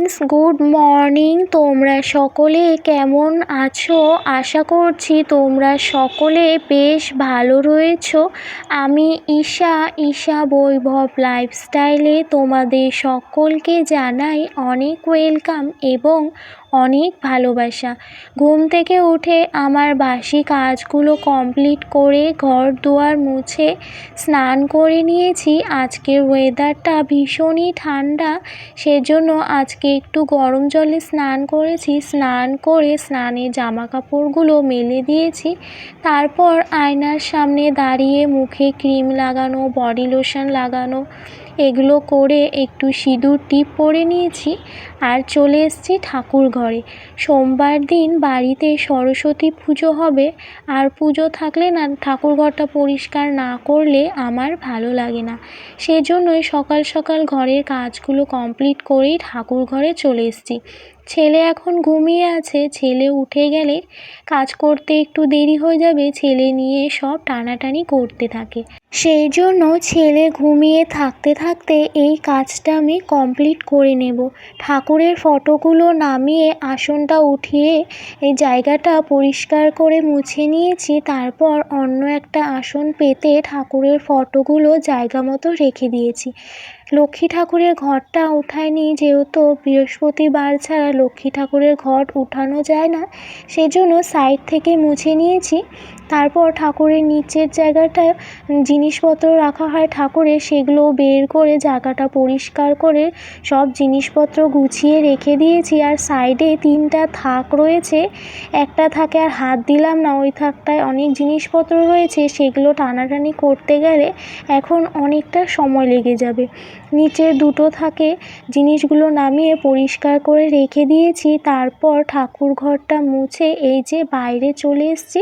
Friends, good morning. তোমরা সকলে কেমন আছো? আশা করছি তোমরা সকলে বেশ ভালো রয়েছো। আমি ঈশা বৈভব লাইফস্টাইলে তোমাদের সকলকে জানাই অনেক ওয়েলকাম এবং অনেক ভালোবাসা। ঘুম থেকে উঠে আমার বাসি কাজগুলো কমপ্লিট করে ঘর দুয়ার মুছে স্নান করে নিয়েছি। আজকের ওয়েদারটা ভীষণই ঠান্ডা, সেজন্য আজকে একটু গরম জলে স্নান করেছি। স্নান করে স্নানের জামা কাপড়গুলো মেলে দিয়েছি। তারপর আয়নার সামনে দাঁড়িয়ে মুখে ক্রিম লাগানো, বডি লোশন লাগানো, এগুলো করে একটু সিঁদুর টিপ পরে নিয়েছি আর চলে এসেছি ঠাকুর ঘরে। সোমবার দিন বাড়িতে সরস্বতী পুজো হবে, আর পুজো থাকলে না ঠাকুর ঘরটা পরিষ্কার না করলে আমার ভালো লাগে না। সেজন্যই সকাল সকাল ঘরের কাজগুলো কমপ্লিট করেই ঠাকুর ঘরে চলে এসেছি। ছেলে এখন ঘুমিয়ে আছে, ছেলে উঠে গেলে কাজ করতে একটু দেরি হয়ে যাবে। ছেলে নিয়ে সব টানাটানি করতে থাকে, সেই জন্য ছেলে ঘুমিয়ে থাকতে থাকতে এই কাজটা আমি কমপ্লিট করে নেব। ঠাকুরের ফটোগুলো নামিয়ে আসনটা উঠিয়ে এই জায়গাটা পরিষ্কার করে মুছে নিয়েছি। তারপর অন্য একটা আসন পেতে ঠাকুরের ফটোগুলো জায়গা মতো রেখে দিয়েছি। লক্ষ্মী ঠাকুরের ঘরটা উঠায়নি, যেহেতু বৃহস্পতিবার ছাড়া লক্ষ্মী ঠাকুরের ঘর উঠানো যায় না, সেজন্য সাইড থেকে মুছে নিয়েছি। তারপর ঠাকুরের নিচের জায়গাটায় জিনিসপত্র রাখা হয় ঠাকুরের, সেগুলো বের করে জায়গাটা পরিষ্কার করে সব জিনিসপত্র গুছিয়ে রেখে দিয়েছি। আর সাইডে 3টা থাক রয়েছে, একটা থাকে আর হাত দিলাম না, ওই থাকটায় অনেক জিনিসপত্র রয়েছে, সেগুলো টানাটানি করতে গেলে এখন অনেকটা সময় লেগে যাবে। নিচের 2টো থাকে জিনিসগুলো নামিয়ে পরিষ্কার করে রেখে দিয়েছি। তারপর ঠাকুর ঘরটা মুছে এই যে বাইরে চলে এসেছি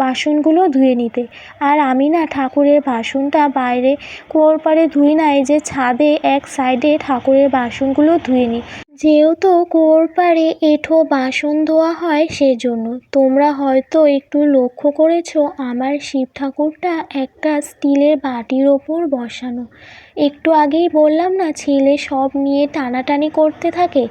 বাসনগুলো ধুয়ে নিতে। আর আমি না ঠাকুরের বাসনটা বাইরে কুয়োর পাড়ে ধুই না, এই যে ছাদে এক সাইডে ঠাকুরের বাসনগুলো ধুয়ে নিই, যেহেতু কুয়োর পাড়ে এঁঠো বাসন ধোয়া হয় সেজন্য। তোমরা হয়তো একটু লক্ষ্য করেছো আমার শিব ঠাকুরটা একটা স্টিলের বাটির ওপর বসানো। একটু আগেই বললাম না ছেলে সব নিয়ে টানাটানি করতে থাকে।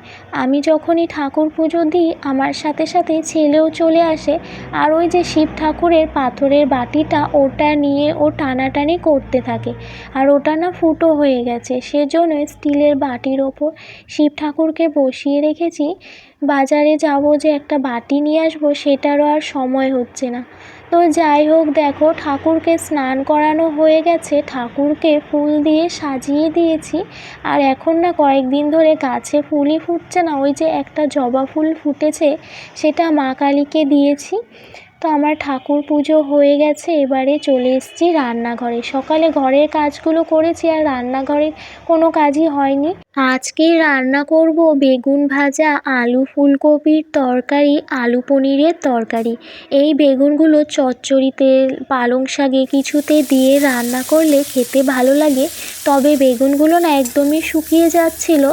আমি যখনই ঠাকুর পুজো দিই আমার সাথে সাথে ছেলেও চলে আসে, আর ওই যে শিব ঠাকুরের পাথরের বাটিটা ওটা নিয়ে ও টানাটানি করতে থাকে। আর ওটা না ফুটো হয়ে গেছে, সেজন্য স্টিলের বাটির ওপর শিব ঠাকুরকে বসিয়ে রেখেছি। বাজারে যাব যে একটা বাটি নিয়ে আসবো, সেটারও আর সময় হচ্ছে না। তো যাই হোক, দেখো ঠাকুরকে স্নান করানো হয়ে গেছে, ঠাকুরকে ফুল দিয়ে সাজিয়ে দিয়েছি। আর এখন না কয়েকদিন ধরে গাছে ফুলই ফুটছে না, ওই যে একটা জবা ফুল ফুটেছে সেটা মা কালীকে দিয়েছি। তো আমার ঠাকুর পুজো হয়ে গেছে, এবারে চলে এসেছি রান্নাঘরে। সকালে ঘরের কাজগুলো করেছি আর রান্নাঘরে কোনো কাজই হয়নি। আজকে রান্না করব বেগুন ভাজা, আলু ফুলকপির তরকারি, আলু পনিরের তরকারি। এই বেগুনগুলো চচ্চড়িতে, পালং শাকে কিছুতে দিয়ে রান্না করলে খেতে ভালো লাগে, তবে বেগুনগুলো না একদমই শুকিয়ে যাচ্ছিল।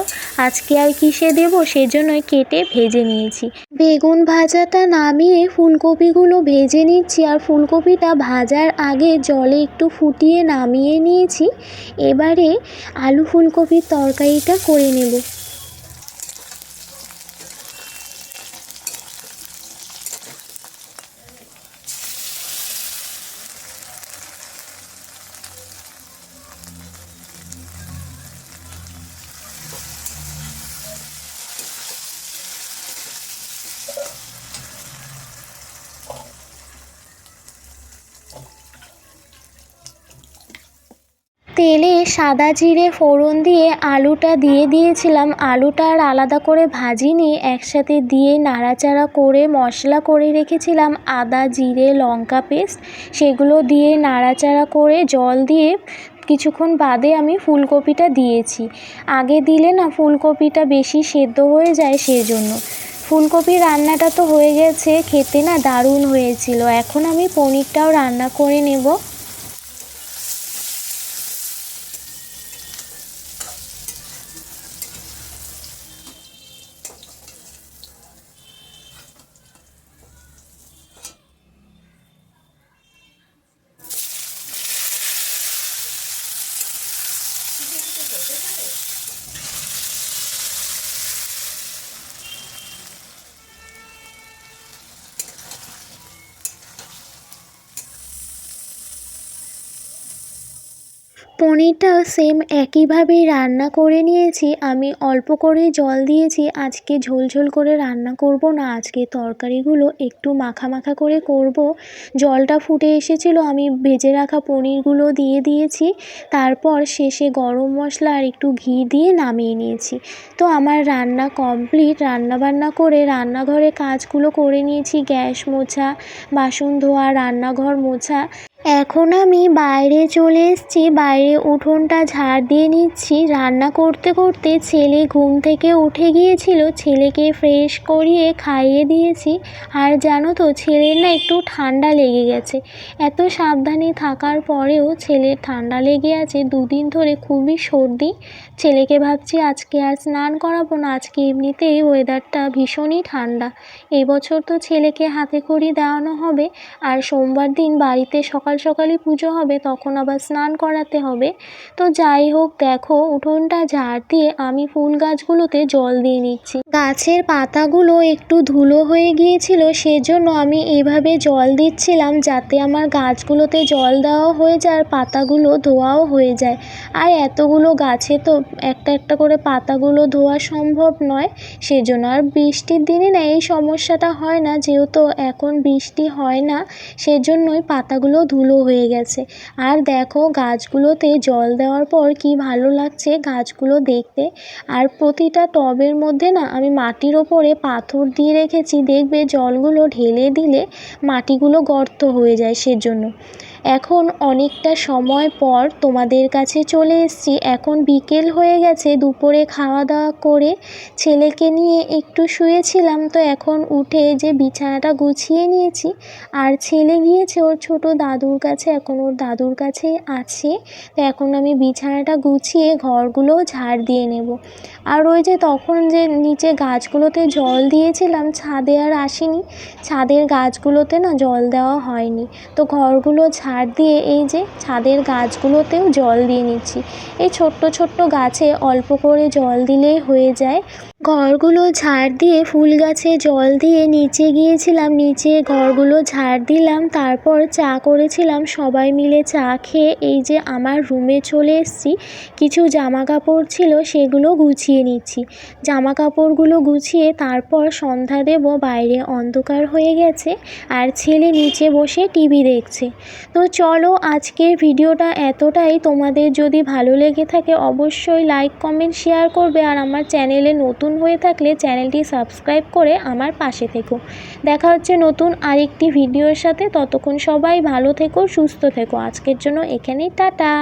আজকে আর কিসে দেব, সেজন্যই কেটে ভেজে নিয়েছি। বেগুন ভাজাটা নামিয়ে ফুলকপিগুলো ভেজে নিচ্ছি, আর ফুলকপিটা ভাজার আগে জলে একটু ফুটিয়ে নামিয়ে নিয়েছি। এবারে আলু ফুলকপির তরকারিটা করে নেব। তেলে সাদা জিরে ফোড়ন দিয়ে আলুটা দিয়ে দিয়েছিলাম। আলুটা আর আলাদা করে ভাজিনি, একসাথে দিয়ে নাড়াচাড়া করে মশলা করে রেখেছিলাম আদা জিরে লঙ্কা পেস্ট, সেগুলো দিয়ে নাড়াচাড়া করে জল দিয়ে কিছুক্ষণ বাদে আমি ফুলকপিটা দিয়েছি। আগে দিলে না ফুলকপিটা বেশি সেদ্ধ হয়ে যায়, সেজন্য। ফুলকপি রান্নাটা তো হয়ে গেছে, খেতে না দারুণ হয়েছিল। এখন আমি পনিরটাও রান্না করে নেব। পনিরটা সেম একইভাবেই রান্না করে নিয়েছি। আমি অল্প করে জল দিয়েছি, আজকে ঝোল ঝোল করে রান্না করব না, আজকে তরকারিগুলো একটু মাখা মাখা করে করব। জলটা ফুটে এসেছিল, আমি ভেজে রাখা পনিরগুলো দিয়ে দিয়েছি, তারপর শেষে গরম মশলা আর একটু ঘি দিয়ে নামিয়ে নিয়েছি। তো আমার রান্না কমপ্লিট। রান্নাবান্না করে রান্নাঘরে কাজগুলো করে নিয়েছি, গ্যাস মোছা, বাসন ধোয়া, রান্নাঘর মোছা। এখন আমি বাইরে চলে এসেছি, বাইরে উঠোনটা ঝাড় দিয়ে নিচ্ছি। রান্না করতে করতে ছেলে ঘুম থেকে উঠে গিয়েছিল, ছেলেকে ফ্রেশ করিয়ে খাইয়ে দিয়েছি। আর জানো তো, ছেলের না একটু ঠান্ডা লেগে গেছে। এত সাবধানে থাকার পরেও ছেলের ঠান্ডা লেগে আছে, দুদিন ধরে খুবই সর্দি। ছেলেকে ভাবছি আজকে আর স্নান করাবো না, আজকে এমনিতেই ওয়েদারটা ভীষণই ঠান্ডা। এবছর তো ছেলেকে হাতে খড়ি দেওয়ানো হবে, আর সোমবার দিন বাড়িতে সকাল সকালই পুজো হবে, তখন আবার স্নান করাতে হবে। তো যাই হোক, দেখো উঠোনটা ঝাড় দিয়ে আমি ফুল গাছগুলোতে জল দিয়ে নিচ্ছি। গাছের পাতাগুলো একটু ধুলো হয়ে গিয়েছিল, সেজন্য আমি এভাবে জল দিচ্ছিলাম, যাতে আমার গাছগুলোতে জল দেওয়াও হয়ে যায় আর পাতাগুলো ধোয়াও হয়ে যায়। আর এতগুলো গাছে তো একটা একটা করে পাতাগুলো ধোয়া সম্ভব নয়, সেজন্য। আর বৃষ্টির দিনে না এই সমস্যাটা হয় না, যেহেতু এখন বৃষ্টি হয় না, সেজন্যই পাতাগুলো ধুলো হয়ে গেছে। আর দেখো গাছগুলোতে জল দেওয়ার পর কি ভালো লাগছে গাছগুলো দেখতে। আর প্রতিটা টবের মধ্যে না আমি মাটির ওপরে পাথর দিয়ে রেখেছি, দেখবে জলগুলো ঢেলে দিলে মাটিগুলো গর্ত হয়ে যায়, সেজন্য। এখন অনেকটা সময় পর তোমাদের কাছে চলে এসেছি। এখন বিকেল হয়ে গেছে, দুপুরে খাওয়া দাওয়া করে ছেলেকে নিয়ে একটু শুয়েছিলাম, তো এখন উঠে যে বিছানাটা গুছিয়ে নিয়েছি। আর ছেলে গিয়েছে ওর ছোট দাদুর কাছে, এখন ওর দাদুর কাছেই আছে। তো এখন আমি বিছানাটা গুছিয়ে ঘরগুলো ঝাড় দিয়ে নেব। আর ওই যে তখন যে নিচে গাছগুলোতে জল দিয়েছিলাম, ছাদে আর আসিনি, ছাদের গাছগুলোতে না জল দেওয়া হয়নি। তো ঘরগুলো ঝাড় দিয়ে এই যে ছাদের গাছগুলোতেও জল দিয়ে নিচ্ছি। এই ছোট্ট ছোট্ট গাছে অল্প করে জল দিলেই হয়ে যায়। ঘরগুলো ঝাড় দিয়ে ফুল গাছে জল দিয়ে নিচে গিয়েছিলাম, নিচে ঘরগুলো ঝাড় দিলাম, তারপর চা করেছিলাম। সবাই মিলে চা খেয়ে এই যে আমার রুমে চলে এসেছি। কিছু জামা কাপড় ছিল, সেগুলো গুছিয়ে নিচ্ছি। জামা কাপড়গুলো গুছিয়ে তারপর সন্ধ্যা দেব, বাইরে অন্ধকার হয়ে গেছে আর ছেলে নিচে বসে টিভি দেখছে। তো চলো, আজকের ভিডিওটা এতটাই। তোমাদের যদি ভালো লেগে থাকে অবশ্যই লাইক কমেন্ট শেয়ার করবে, আর আমার চ্যানেলে নতুন হয়ে থাকলে চ্যানেলটি সাবস্ক্রাইব করে আমার পাশে থেকো। দেখা হচ্ছে নতুন আরেকটি ভিডিওর সাথে, ততক্ষণ সবাই ভালো থেকো, সুস্থ থেকো। আজকের জন্য এখানেই টাটা।